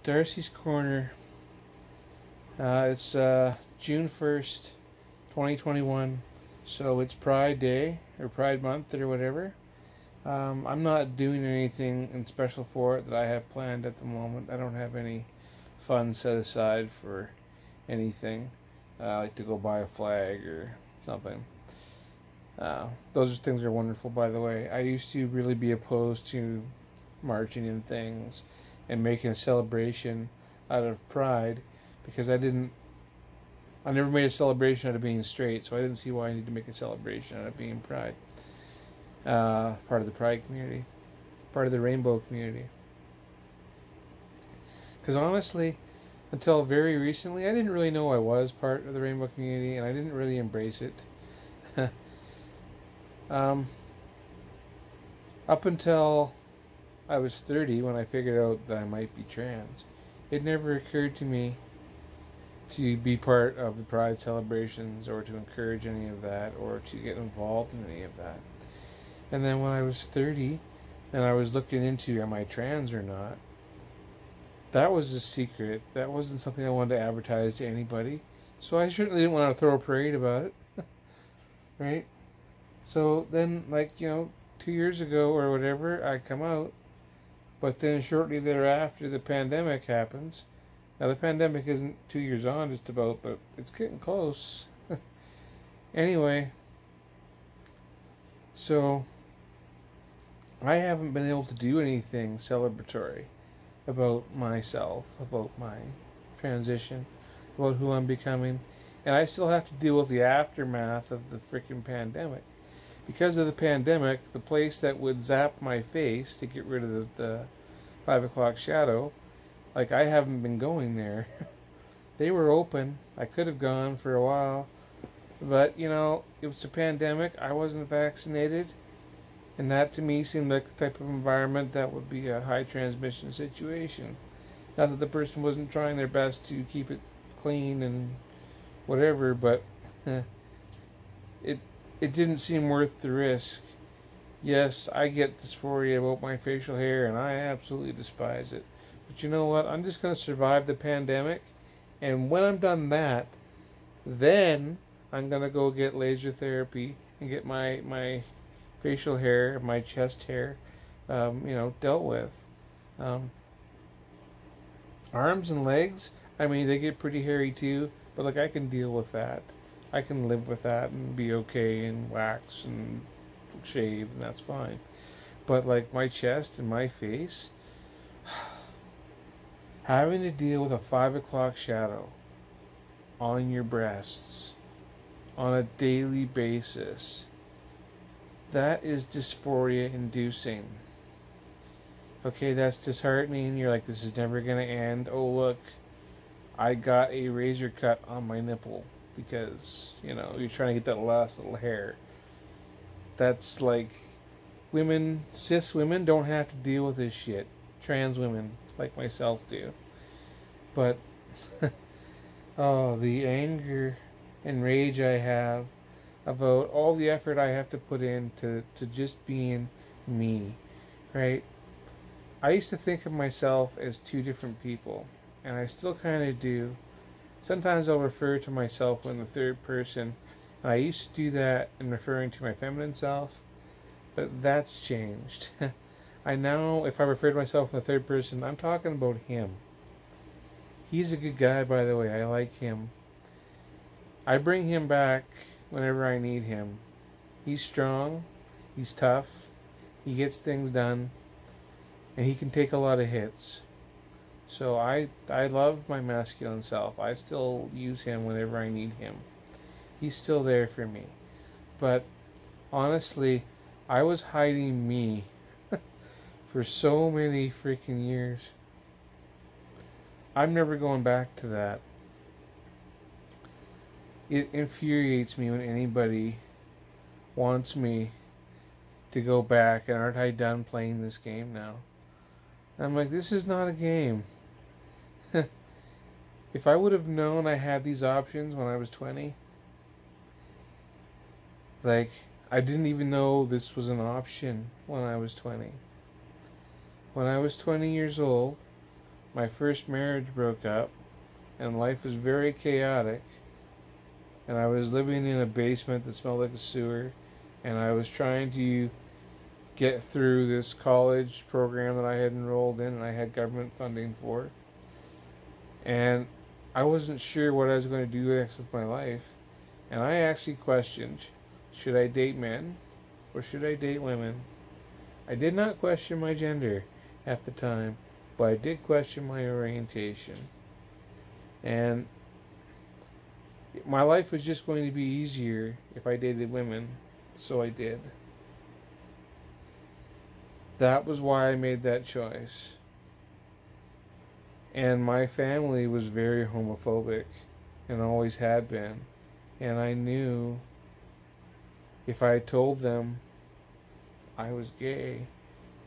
Darcy's Corner. It's June 1st, 2021. So it's Pride Day, or Pride Month, or whatever. I'm not doing anything in special for it that I have planned at the moment. I don't have any funds set aside for anything. Like to go buy a flag or something. Those things are wonderful, by the way. I used to really be opposed to marching in things and making a celebration out of pride because I never made a celebration out of being straight, so I didn't see why I need to make a celebration out of being pride. Part of the pride community, part of the rainbow community. Because honestly, until very recently, I didn't really know I was part of the rainbow community, and I didn't really embrace it. um, Up until I was 30, when I figured out that I might be trans, it never occurred to me to be part of the pride celebrations or to encourage any of that or to get involved in any of that. And then when I was 30 and I was looking into am I trans or not, that was a secret. That wasn't something I wanted to advertise to anybody. So I certainly didn't want to throw a parade about it. Right? So then, 2 years ago or whatever, I come out. But then shortly thereafter, the pandemic happens. Now, the pandemic isn't 2 years on just about, but it's getting close. Anyway, so I haven't been able to do anything celebratory about myself, about my transition, about who I'm becoming. And I still have to deal with the aftermath of the freaking pandemic. Because of the pandemic, the place that would zap my face to get rid of the 5 o'clock shadow, I haven't been going there. They were open. I could have gone for a while. But, it was a pandemic. I wasn't vaccinated. And that to me seemed like the type of environment that would be a high transmission situation. Not that the person wasn't trying their best to keep it clean and whatever, but it didn't seem worth the risk. Yes, I get dysphoria about my facial hair and I absolutely despise it. But you know what? I'm just going to survive the pandemic, and when I'm done that, then I'm going to go get laser therapy and get my facial hair, my chest hair, dealt with. Arms and legs, they get pretty hairy too, but I can deal with that. I can live with that and be okay and wax and shave, and that's fine. But my chest and my face, having to deal with a 5 o'clock shadow on your breasts on a daily basis, that is dysphoria inducing. Okay, that's disheartening. You're like, this is never going to end. Oh, look, I got a razor cut on my nipple because, you're trying to get that last little hair. That's women, cis women don't have to deal with this shit. Trans women, like myself, do. But, oh, the anger and rage I have about all the effort I have to put into just being me, right? I used to think of myself as two different people, and I still kind of do. Sometimes I'll refer to myself in the third person, and I used to do that in referring to my feminine self, but that's changed. I now, if I refer to myself in the third person, I'm talking about him. He's a good guy, by the way. I like him. I bring him back whenever I need him. He's strong, he's tough, he gets things done, and he can take a lot of hits. So I love my masculine self. I still use him whenever I need him. He's still there for me. But honestly, I was hiding me for so many freaking years. I'm never going back to that. It infuriates me when anybody wants me to go back, and aren't I done playing this game now? I'm like, this is not a game. If I would have known I had these options when I was 20, I didn't even know this was an option when I was 20. When I was 20 years old, my first marriage broke up, and life was very chaotic. And I was living in a basement that smelled like a sewer, and I was trying to get through this college program that I had enrolled in and I had government funding for. And I wasn't sure what I was going to do next with my life. And I actually questioned, should I date men or should I date women? I did not question my gender at the time, but I did question my orientation. And my life was just going to be easier if I dated women, so I did. That was why I made that choice. And my family was very homophobic and always had been. And I knew if I told them I was gay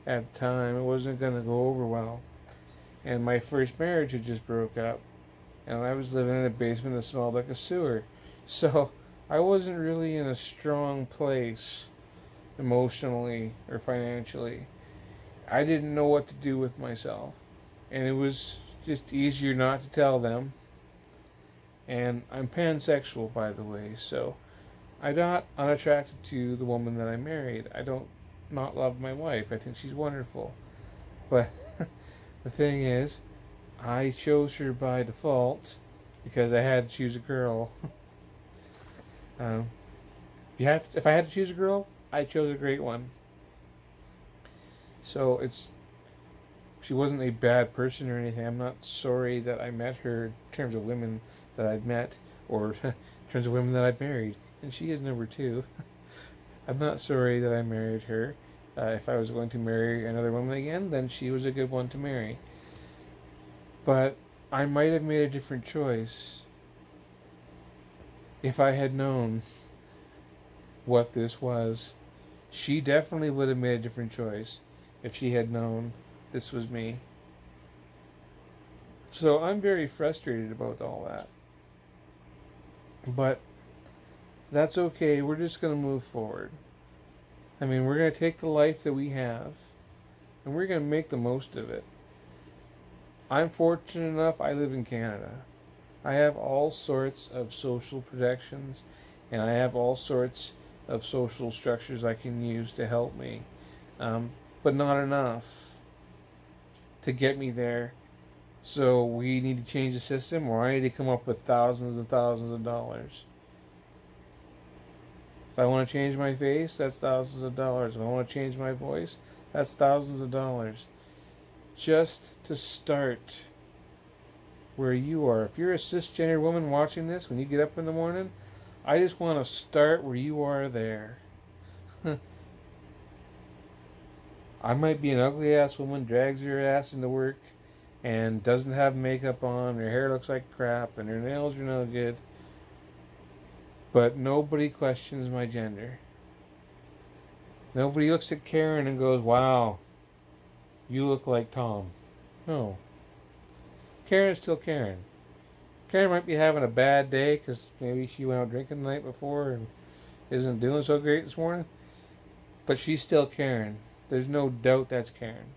at the time, it wasn't going to go over well. And my first marriage had just broke up, and I was living in a basement that smelled like a sewer. So I wasn't really in a strong place emotionally or financially. I didn't know what to do with myself, and it was just easier not to tell them. And I'm pansexual, by the way, so I'm not unattracted to the woman that I married. I don't not love my wife. I think she's wonderful. But the thing is, I chose her by default because I had to choose a girl. If I had to choose a girl, I chose a great one. So she wasn't a bad person or anything. I'm not sorry that I met her in terms of women that I've met or in terms of women that I've married. And she is number 2. I'm not sorry that I married her. If I was going to marry another woman again, then she was a good one to marry. But I might have made a different choice if I had known what this was. She definitely would have made a different choice if she had known this was me. So I'm very frustrated about all that. But that's okay. We're just going to move forward. I mean, we're going to take the life that we have and we're going to make the most of it. I'm fortunate enough, I live in Canada. I have all sorts of social protections and I have all sorts of social structures I can use to help me. But not enough to get me there. So we need to change the system, or I need to come up with thousands and thousands of dollars. If I want to change my face, that's thousands of dollars. If I want to change my voice, that's thousands of dollars. Just to start where you are. If you're a cisgender woman watching this, when you get up in the morning, I just want to start where you are there. I might be an ugly ass woman, drags her ass into work, and doesn't have makeup on, her hair looks like crap, and her nails are no good. But nobody questions my gender. Nobody looks at Karen and goes, wow, you look like Tom. No. Karen's still Karen. Karen might be having a bad day because maybe she went out drinking the night before and isn't doing so great this morning. But she's still Karen. There's no doubt that's Karen.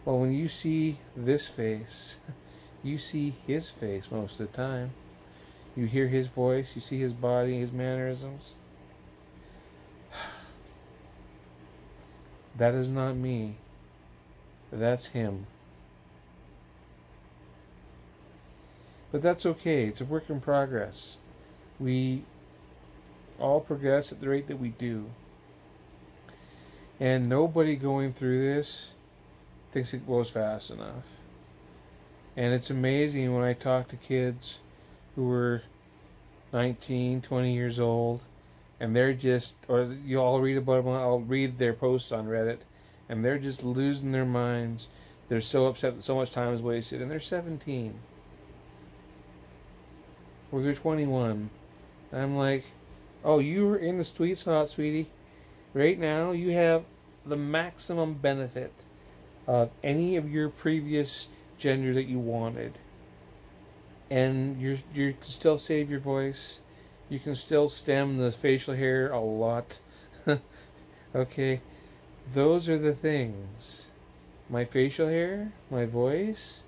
Well, when you see this face, you see his face most of the time. You hear his voice, you see his body, his mannerisms. That is not me. That's him. But that's okay. It's a work in progress. We all progress at the rate that we do. And nobody going through this thinks it goes fast enough. And it's amazing when I talk to kids who were 19, 20 years old, and they're just, or you all read about them, I'll read their posts on Reddit, and they're just losing their minds. They're so upset that so much time is wasted, and they're 17. Or they're 21. And I'm like, oh, you were in the sweet spot, sweetie. Right now, you have the maximum benefit of any of your previous gender that you wanted. And you can still save your voice. You can still stem the facial hair a lot. Okay? Those are the things. my facial hair, my voice.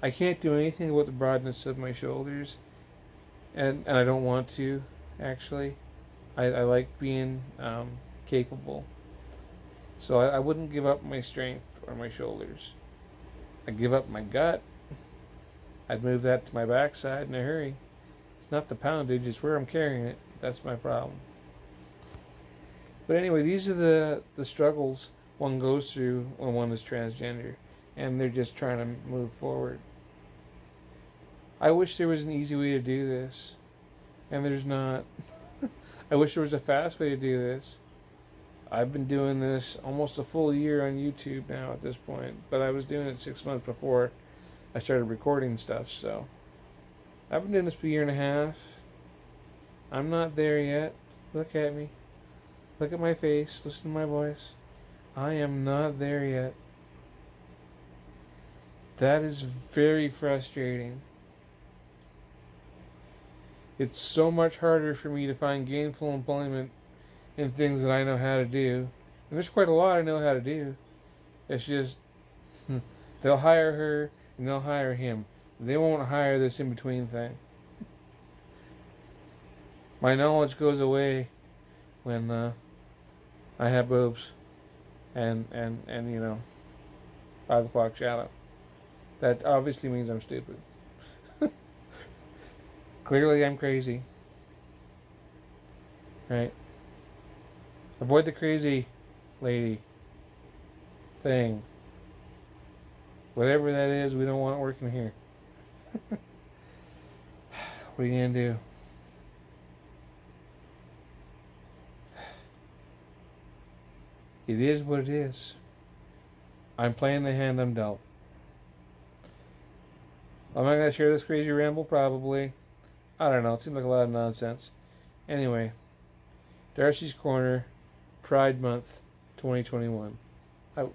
I can't do anything about the broadness of my shoulders, and I don't want to, actually. I like being capable. So I wouldn't give up my strength or my shoulders. I'd give up my gut. I'd move that to my backside in a hurry. It's not the poundage, it's where I'm carrying it. That's my problem. But anyway, these are the struggles one goes through when one is transgender, and they're just trying to move forward. I wish there was an easy way to do this, and there's not. I wish there was a fast way to do this. I've been doing this almost a full year on YouTube now at this point, but I was doing it 6 months before I started recording stuff, so I've been doing this for a year and a half. I'm not there yet. Look at me. Look at my face. Listen to my voice. I am not there yet. That is very frustrating. It's so much harder for me to find gainful employment in things that I know how to do. And there's quite a lot I know how to do. It's just, they'll hire her and they'll hire him. They won't hire this in-between thing. My knowledge goes away when I have boobs and 5 o'clock shadow. That obviously means I'm stupid. Clearly I'm crazy. Right? Avoid the crazy lady thing. Whatever that is, we don't want it working here. What are you going to do? It is what it is. I'm playing the hand I'm dealt. Am I going to share this crazy ramble? Probably. I don't know. It seems like a lot of nonsense. Anyway, Darci's Corner, Pride Month, 2021. Out.